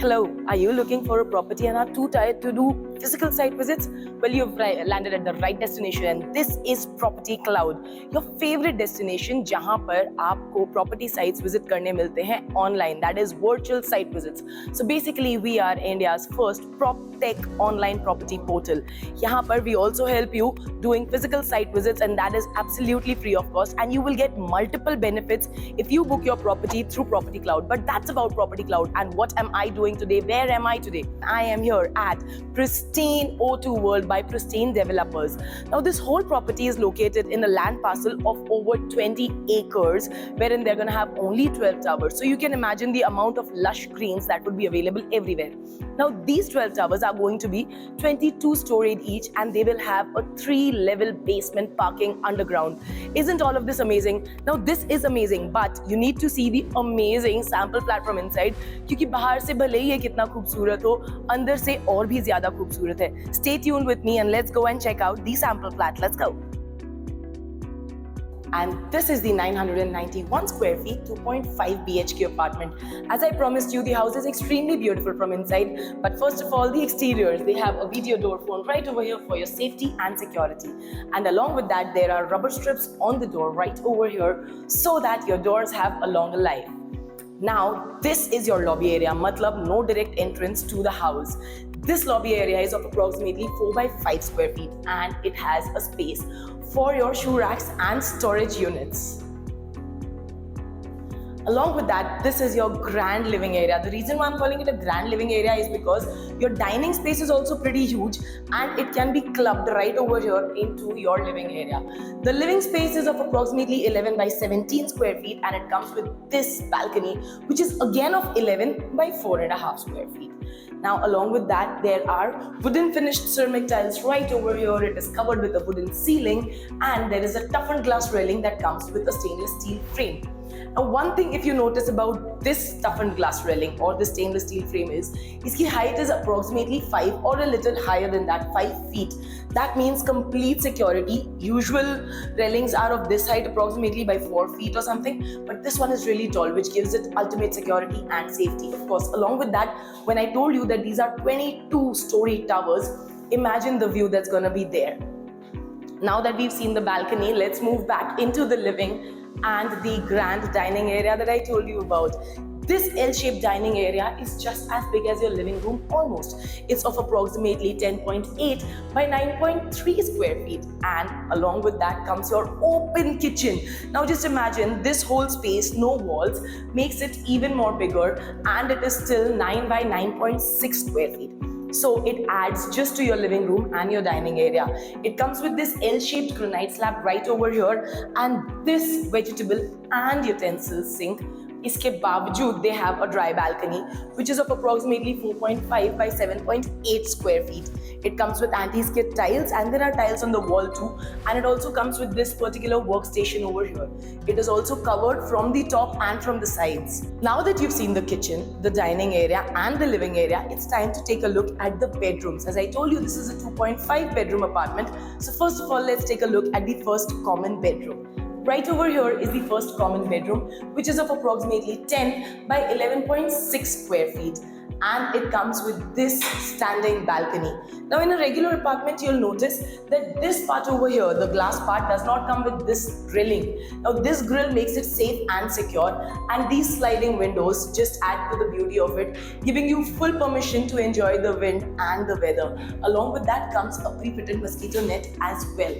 Hello, are you looking for a property and are too tired to do physical site visits? Well, you've landed at the right destination, and this is Property Cloud, your favorite destination जहां पर आपको property sites visit करने मिलते हैं online, that is virtual site visits. So basically, we are India's first PropTech online property portal. यहाँ पर we also help you doing physical site visits, and that is absolutely free of cost, and you will get multiple benefits if you book your property through Property Cloud. But that's about Property Cloud, and what am I doing today? Where am I today? I am here at Pristine O2 World by Pristine Developers. Now, this whole property is located in a land parcel of over 20 acres, wherein they're going to have only 12 towers. So you can imagine the amount of lush greens that would be available everywhere. Now, these 12 towers are going to be 22-storied each, and they will have a 3-level basement parking underground. Isn't all of this amazing? Now, this is amazing, but you need to see the amazing sample plat from inside, क्योंकि बाहर से भले ही ये कितना खूबसूरत हो, अंदर से और भी ज्यादा खूबसूरत है. Stay tuned with me and let's go and check out the sample plat. Let's go. And this is the 991 square feet, 2.5 BHK apartment. As I promised you, the house is extremely beautiful from inside. But first of all, the exteriors. They have a video door phone right over here for your safety and security. And along with that, there are rubber strips on the door right over here so that your doors have a longer life. Now, this is your lobby area, matlab no direct entrance to the house. This lobby area is of approximately 4 by 5 square feet, and it has a space for your shoe racks and storage units. Along with that, this is your grand living area. The reason why I'm calling it a grand living area is because your dining space is also pretty huge, and it can be clubbed right over here into your living area. The living space is of approximately 11 by 17 square feet, and it comes with this balcony, which is again of 11 by 4.5 square feet. Now, along with that, there are wooden finished ceramic tiles right over here. It is covered with a wooden ceiling, and there is a toughened glass railing that comes with a stainless steel frame. Now, one thing if you notice about this toughened glass railing or the stainless steel frame is, its height is approximately 5 or a little higher than that, 5 feet. That means complete security. Usual railings are of this height, approximately by 4 feet or something, but this one is really tall, which gives it ultimate security and safety. Of course, along with that, when I told you that these are 22-story towers, imagine the view that's gonna be there. Now that we've seen the balcony, let's move back into the living and the grand dining area that I told you about. This L-shaped dining area is just as big as your living room almost. It's of approximately 10.8 by 9.3 square feet, and along with that comes your open kitchen. Now just imagine this whole space, no walls, makes it even more bigger, and it is still 9 by 9.6 square feet. So it adds just to your living room and your dining area. It comes with this L-shaped granite slab right over here, and this vegetable and utensil sink. इसके बावजूद they have a dry balcony which is of approximately 4.5 by 7.8 square feet. It comes with anti-skid tiles, and there are tiles on the wall too, and it also comes with this particular workstation over here. It is also covered from the top and from the sides. Now that you've seen the kitchen, the dining area and the living area, it's time to take a look at the bedrooms. As I told you, this is a 2.5 bedroom apartment. So first of all, let's take a look at the first common bedroom. Right over here is the first common bedroom, which is of approximately 10 by 11.6 square feet, and it comes with this standing balcony. Now, in a regular apartment, you'll notice that this part over here, the glass part, does not come with this grilling. Now, this grill makes it safe and secure, and these sliding windows just add to the beauty of it, giving you full permission to enjoy the wind and the weather. Along with that comes a pre-fitted mosquito net as well.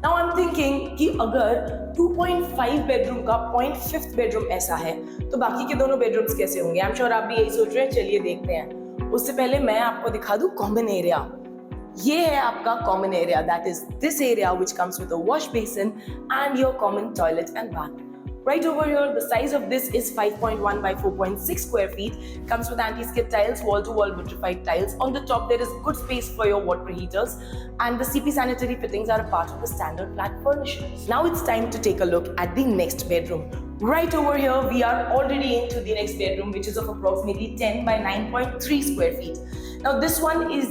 Now I'm thinking कि अगर 2.5 bedroom का 0.5 bedroom ऐसा है, तो बाकी के दोनों bedrooms कैसे होंगे? I'm sure आप भी यही सोच रहे हैं. चलिए देखते हैं. उससे पहले मैं आपको दिखा दूं common area. ये है आपका common area. That is this area which comes with a wash basin and your common toilet and bath. Right over here, the size of this is 5.1 by 4.6 square feet. Comes with anti-skid tiles, wall-to-wall vitrified tiles. On the top, there is good space for your water heaters, and the CP sanitary fittings are a part of the standard flat furnishings. Now it's time to take a look at the next bedroom. Right over here, we are already into the next bedroom, which is of approximately 10 by 9.3 square feet. Now this one is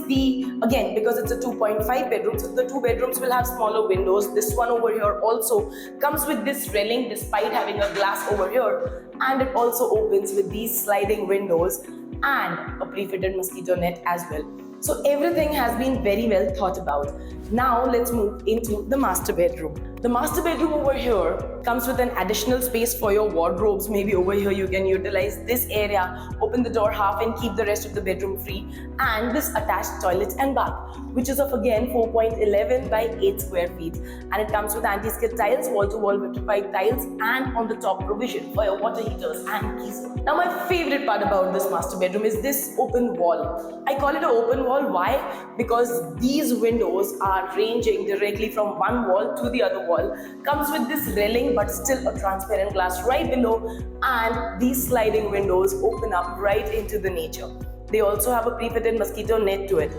again, because it's a 2.5 bedroom, so the two bedrooms will have smaller windows. This one over here also comes with this railing despite having a glass over here, and it also opens with these sliding windows, and a pre-fitted mosquito net as well. So everything has been very well thought about. Now let's move into the master bedroom. The master bedroom over here comes with an additional space for your wardrobes. Maybe over here you can utilize this area, open the door half and keep the rest of the bedroom free. And this attached toilet and bath, which is of again 4.11 by 8 square feet. And it comes with anti-skid tiles, wall-to-wall vitrified tiles, and on the top provision for your water heaters and geyser. Now my favorite part about this master bedroom is this open wall. I call it an open wall. Why? Because these windows are ranging directly from one wall to the other wall. Comes with this railing but still a transparent glass right below, and these sliding windows open up right into the nature. They also have a pre-fitted mosquito net to it.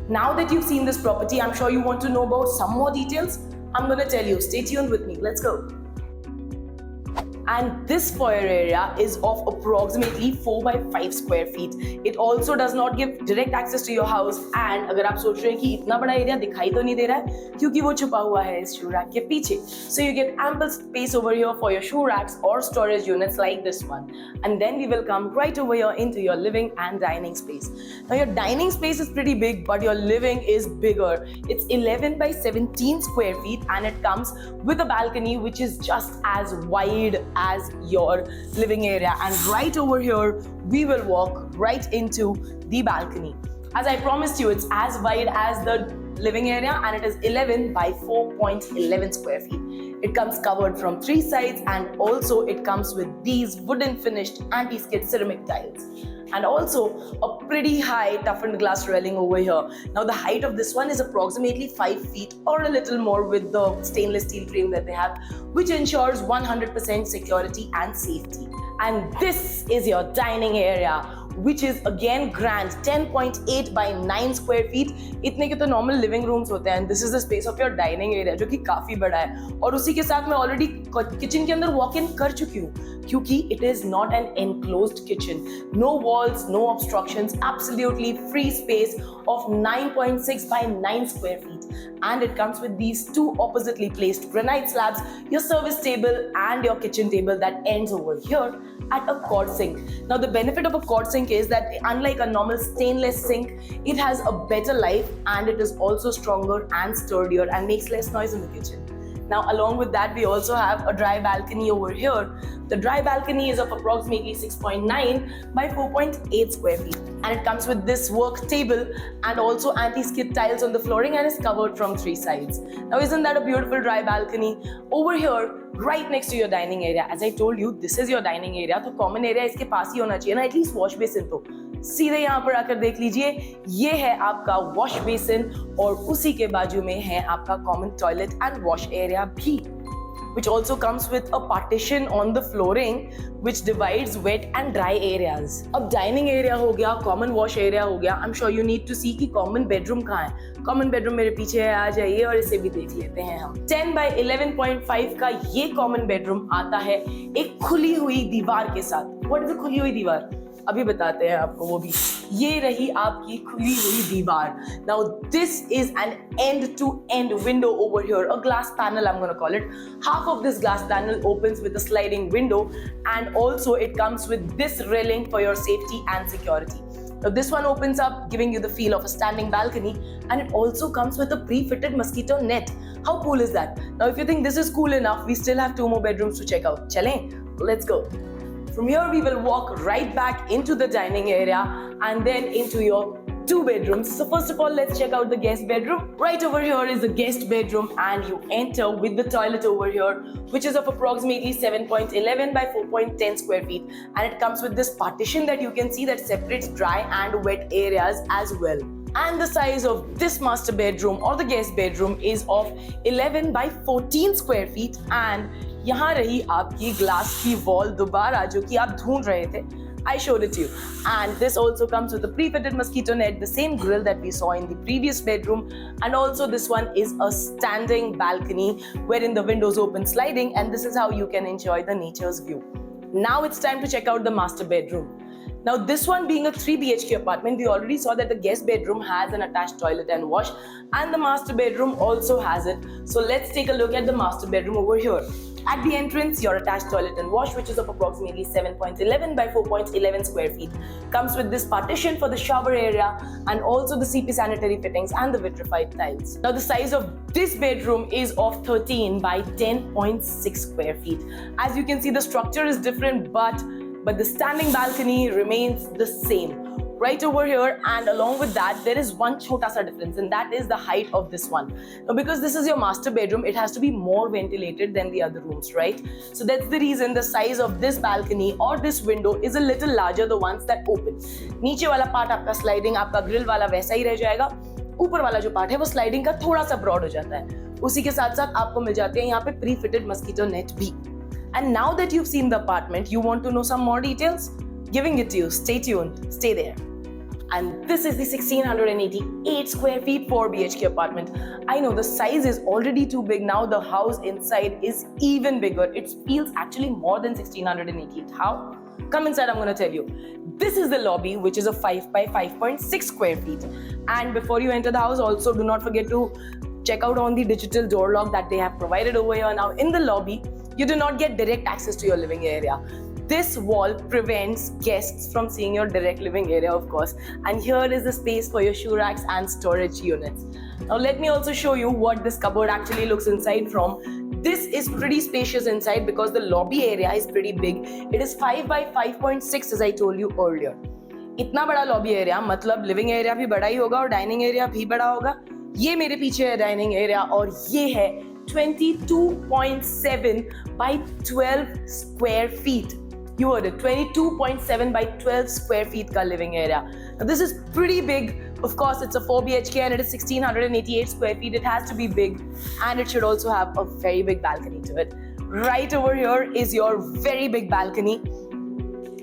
Now that you've seen this property, I'm sure you want to know about some more details. I'm gonna tell you. Stay tuned with me. Let's go. And this foyer area is of approximately 4 by 5 square feet. It also does not give direct access to your house. And अगर आप सोच रहे हैं कि इतना बड़ा area दिखाई तो नहीं दे रहा है क्योंकि वो छुपा हुआ है इस shoe rack के पीछे. So you get ample space over here for your shoe racks or storage units like this one. And then we will come right over here into your living and dining space. Now your dining space is pretty big, but your living is bigger. It's 11 by 17 square feet and it comes with a balcony which is just as wide as your living area. And right over here, we will walk right into the balcony. As I promised you, it's as wide as the living area and it is 11 by 4.11 square feet. It comes covered from 3 sides and also it comes with these wooden finished anti-skid ceramic tiles. And also a pretty high toughened glass railing over here. Now the height of this one is approximately 5 feet or a little more with the stainless steel frame that they have, which ensures 100% security and safety. And this is your dining area, which is again grand, 10.8 by 9 square feet. इतने के तो normal living rooms होते हैं. This is the space of your dining area, जो कि काफी बड़ा है. और उसी के साथ मैं already kitchen के अंदर walk in कर चुकी हूँ, क्योंकि it is not an enclosed kitchen. No walls, no obstructions, absolutely free space of 9.6 by 9 square feet. And it comes with these 2 oppositely placed granite slabs, your service table and your kitchen table that ends over here at a quad sink. Now the benefit of a quad sink is that unlike a normal stainless sink, it has a better life and it is also stronger and sturdier and makes less noise in the kitchen. Now along with that, we also have a dry balcony over here. The dry balcony is of approximately 6.9 by 4.8 square feet. And it comes with this work table and also anti-skid tiles on the flooring and is covered from 3 sides. Now isn't that a beautiful dry balcony? Over here, right next to your dining area. As I told you, this is your dining area. तो common area इसके पास ही होना चाहिए ना, at least wash basin तो. सीधे यहाँ पर आकर देख लीजिए, ये है आपका वॉश बेसिन और उसी के बाजू में है आपका common toilet and wash area भी, which also comes with a partition on the flooring which divides wet and dry areas. अब dining area हो गया, common wash area हो गया. I'm sure you need to see कि common bedroom कहाँ है. Common bedroom मेरे पीछे है, आ जाइए और इसे भी देख लेते हैं हम. 10 by 11.5 का ये common bedroom आता है एक खुली हुई दीवार के साथ. What is a खुली हुई दीवार? अभी बताते हैं आपको वो भी. ये रही आपकी खुली हुई दीवार. Now this is an end-to-end window over here, a glass panel I'm going to call it. Half of this glass panel opens with a sliding window and also it comes with this railing for your safety and security. Now this one opens up, giving you the feel of a standing balcony, and it also comes with a pre-fitted mosquito net. How cool is that? Now if you think this is cool enough, we still have 2 more bedrooms to check out. Chalein? Let's go. From here, we will walk right back into the dining area and then into your 2 bedrooms. So first of all, let's check out the guest bedroom. Right over here is the guest bedroom and you enter with the toilet over here, which is of approximately 7.11 by 4.10 square feet. And it comes with this partition that you can see that separates dry and wet areas as well. And the size of this master bedroom or the guest bedroom is of 11 by 14 square feet. And यहाँ रही आपकी glass की wall दोबारा जो कि आप ढूंढ रहे थे. I showed it to you. And this also comes with a pre-fitted mosquito net, the same grill that we saw in the previous bedroom. And also this one is a standing balcony wherein the windows open sliding, and this is how you can enjoy the nature's view. Now it's time to check out the master bedroom. Now this one being a 3 BHK apartment, we already saw that the guest bedroom has an attached toilet and wash, and the master bedroom also has it. So let's take a look at the master bedroom over here. At the entrance, your attached toilet and wash, which is of approximately 7.11 by 4.11 square feet. Comes with this partition for the shower area and also the CP sanitary fittings and the vitrified tiles. Now the size of this bedroom is of 13 by 10.6 square feet. As you can see, the structure is different, but the standing balcony remains the same. Right over here, and along with that, there is one chota sa difference, and that is the height of this one. Now, because this is your master bedroom, it has to be more ventilated than the other rooms, right? So that's the reason the size of this balcony or this window is a little larger, the ones that open. नीचे वाला part आपका sliding, आपका grill वाला वैसा ही रह जाएगा. ऊपर वाला जो part है वो sliding का थोड़ा सा broad हो जाता है. उसी के साथ साथ आपको मिल जाते हैं यहाँ पे pre-fitted mosquito net भी. And now that you've seen the apartment, you want to know some more details? Giving it to you. Stay tuned. Stay there. And this is the 1688 square feet 4 BHK apartment. I know the size is already too big. Now the house inside is even bigger. It feels actually more than 1688. How? Come inside, I'm going to tell you. This is the lobby, which is a 5 by 5.6 square feet. And before you enter the house, also do not forget to check out on the digital door lock that they have provided over here. Now in the lobby, you do not get direct access to your living area. This wall prevents guests from seeing your direct living area, of course. And here is the space for your shoe racks and storage units. Now let me also show you what this cupboard actually looks inside from. This is pretty spacious inside because the lobby area is pretty big. It is 5 by 5.6 as I told you earlier. इतना बड़ा lobby area मतलब living area भी बड़ा ही होगा और dining area भी बड़ा होगा. ये मेरे पीछे है dining area और ये है 22.7 by 12 square feet. You heard it, 22.7 by 12 square feet ka living area. Now this is pretty big. Of course, it's a 4 BHK and it is 1688 square feet. It has to be big and it should also have a very big balcony to it. Right over here is your very big balcony.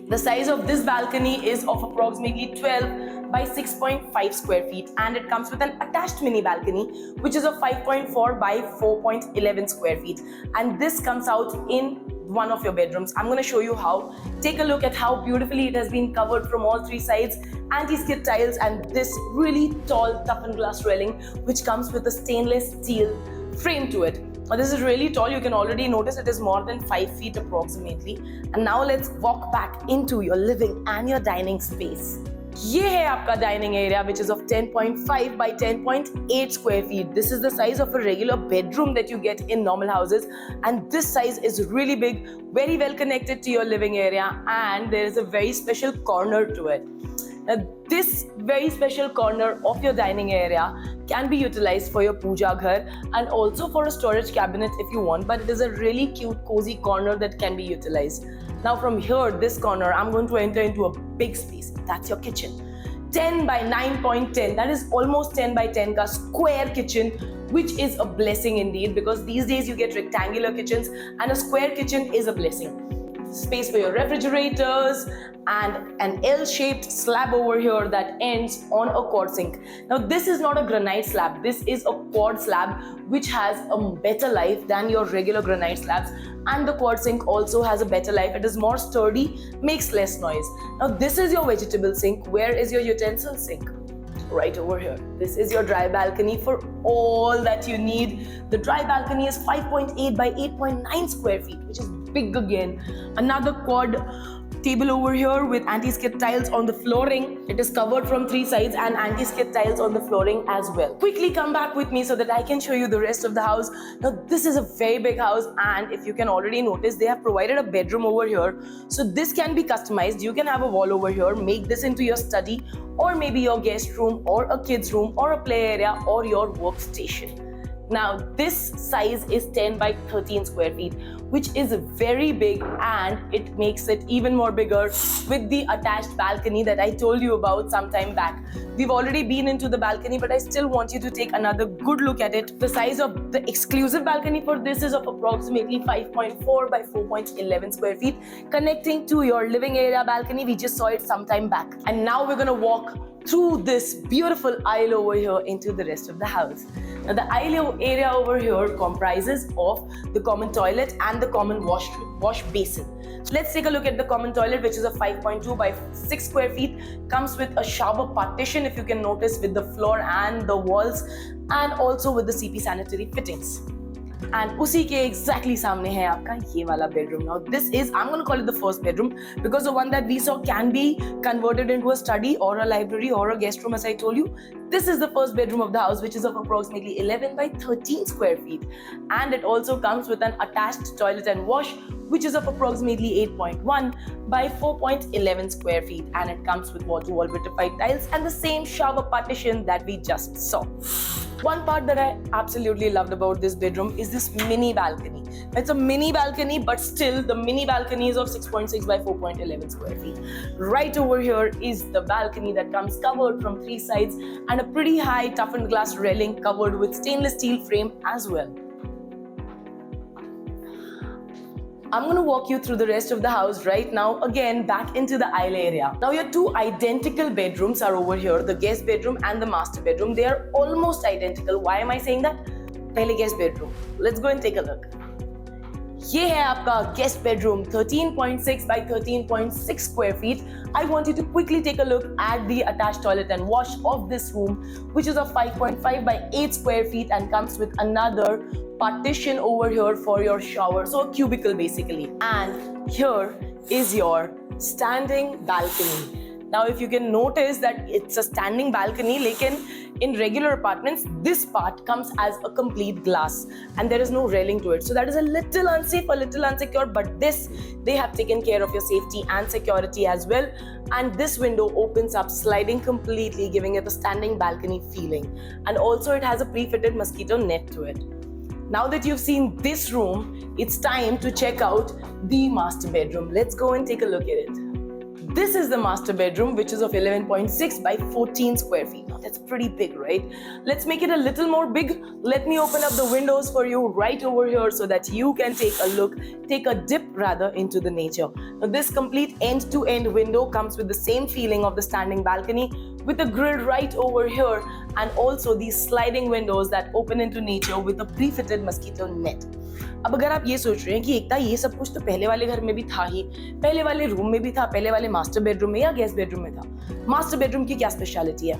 The size of this balcony is of approximately 12 by 6.5 square feet and it comes with an attached mini balcony which is of 5.4 by 4.11 square feet, and this comes out in one of your bedrooms. I'm going to show you how. Take a look at how beautifully it has been covered from all three sides. Anti-skid tiles and this really tall toughened glass railing which comes with a stainless steel frame to it. Now this is really tall. You can already notice it is more than 5 feet approximately. And now let's walk back into your living and your dining space. ये है आपका dining area which is of 10.5 by 10.8 square feet. This is the size of a regular bedroom that you get in normal houses, and this size is really big, very well connected to your living area, and there is a very special corner to it. Now this very special corner of your dining area can be utilized for your puja ghar and also for a storage cabinet if you want, but it is a really cute cozy corner that can be utilized. Now from here, this corner, I'm going to enter into a big space. That's your kitchen. 10 by 9.10, that is almost 10 by 10 ka square kitchen, which is a blessing indeed because these days you get rectangular kitchens and a square kitchen is a blessing. Space for your refrigerators and an L-shaped slab over here that ends on a quad sink. Now this is not a granite slab, this is a quad slab which has a better life than your regular granite slabs, and the quad sink also has a better life. It is more sturdy, makes less noise. Now this is your vegetable sink. Where is your utensil sink? Right over here. This is your dry balcony for all that you need. The dry balcony is 5.8 by 8.9 square feet, which is big again. Another quad table over here with anti-skid tiles on the flooring. It is covered from three sides and anti-skid tiles on the flooring as well. Quickly come back with me so that I can show you the rest of the house. Now this is a very big house, and if you can already notice, they have provided a bedroom over here. So this can be customized. You can have a wall over here, make this into your study or maybe your guest room or a kid's room or a play area or your workstation. Now this size is 10 by 13 square feet, which is very big, and it makes it even more bigger with the attached balcony that I told you about some time back. We've already been into the balcony, but I still want you to take another good look at it. The size of the exclusive balcony for this is of approximately 5.4 by 4.11 square feet, connecting to your living area balcony. We just saw it some time back. And now we're gonna walk through this beautiful aisle over here into the rest of the house. Now the aisle area over here comprises of the common toilet and the common wash basin. So let's take a look at the common toilet, which is a 5.2 by 6 square feet. Comes with a shower partition, if you can notice, with the floor and the walls, and also with the CP sanitary fittings. And उसी के exactly सामने है आपका ये वाला bedroom. Now this is, I'm going to call it the first bedroom because the one that we saw can be converted into a study or a library or a guest room, as I told you. This is the first bedroom of the house, which is of approximately 11 by 13 square feet. And it also comes with an attached toilet and wash, which is of approximately 8.1 by 4.11 square feet. And it comes with wall-to-wall vitrified tiles and the same shower partition that we just saw. One part that I absolutely loved about this bedroom is this mini balcony. It's a mini balcony, but still the mini balcony is of 6.6 by 4.11 square feet. Right over here is the balcony that comes covered from 3 sides and a pretty high toughened glass railing covered with stainless steel frame as well. I'm going to walk you through the rest of the house right now, again back into the aisle area. Now your two identical bedrooms are over here, the guest bedroom and the master bedroom. They are almost identical. Why am I saying that? Pehle guest bedroom. Let's go and take a look. ये है आपका guest bedroom, 13.6 by 13.6 square feet. I want you to quickly take a look at the attached toilet and wash of this room, which is of 5.5 by 8 square feet and comes with another partition over here for your shower, so a cubicle basically. And here is your standing balcony. Now if you can notice that it's a standing balcony, lekin in regular apartments this part comes as a complete glass and there is no railing to it, so that is a little unsafe, a little unsecure, but this they have taken care of your safety and security as well. And this window opens up sliding completely, giving it a standing balcony feeling, and also it has a pre-fitted mosquito net to it. Now that you've seen this room, it's time to check out the master bedroom. Let's go and take a look at it. This is the master bedroom, which is of 11.6 by 14 square feet. Now that's pretty big, right? Let's make it a little more big. Let me open up the windows for you right over here so that you can take a look, take a dip rather into the nature. Now this complete end-to-end window comes with the same feeling of the standing balcony with a grill right over here, and also these sliding windows that open into nature with a pre-fitted mosquito net. अब अगर आप ये सोच रहे हैं कि एकता ये सब कुछ तो पहले वाले घर में भी था ही, पहले वाले रूम में भी था, पहले वाले मास्टर बेडरूम में या गेस्ट बेडरूम में था, मास्टर बेडरूम की क्या स्पेशलिटी है?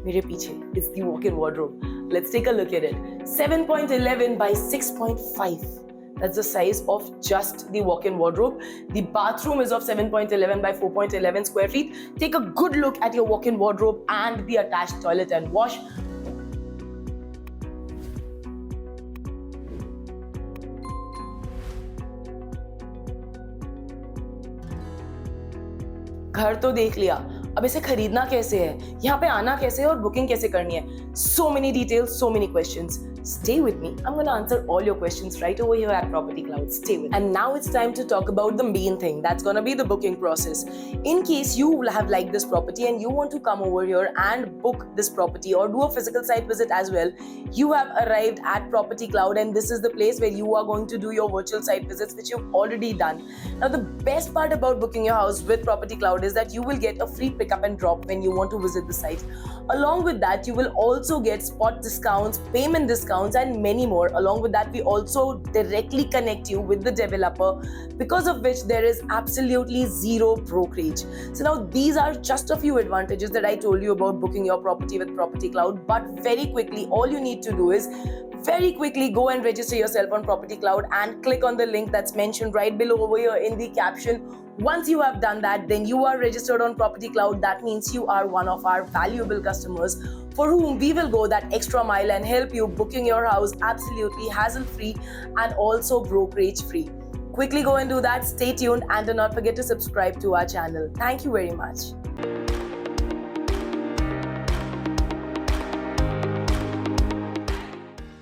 मेरे पीछे is the walk-in wardrobe. Let's take a look at it. 7.11 by 6.5. That's the size of just the walk-in wardrobe. The bathroom is of 7.11 by 4.11 square feet. Take a good look at your walk-in wardrobe and the attached toilet and wash. घर तो देख लिया, अब इसे खरीदना कैसे है, यहाँ पे आना कैसे है और बुकिंग कैसे करनी है? So many details, so many questions. Stay with me. I'm going to answer all your questions right over here at Property Cloud. Stay with me. And now it's time to talk about the main thing. That's going to be the booking process. In case you have liked this property and you want to come over here and book this property or do a physical site visit as well, you have arrived at Property Cloud, and this is the place where you are going to do your virtual site visits, which you've already done. Now, the best part about booking your house with Property Cloud is that you will get a free pickup and drop when you want to visit the site. Along with that, you will also get spot discounts, payment discounts, and many more. Along with that, we also directly connect you with the developer, because of which there is absolutely zero brokerage. So now these are just a few advantages that I told you about booking your property with Property Cloud. But very quickly, all you need to do is very quickly go and register yourself on Property Cloud and click on the link that's mentioned right below over here in the caption. Once you have done that, then you are registered on Property Cloud. That means you are one of our valuable customers for whom we will go that extra mile and help you booking your house absolutely hassle-free and also brokerage-free. Quickly go and do that. Stay tuned and do not forget to subscribe to our channel. Thank you very much.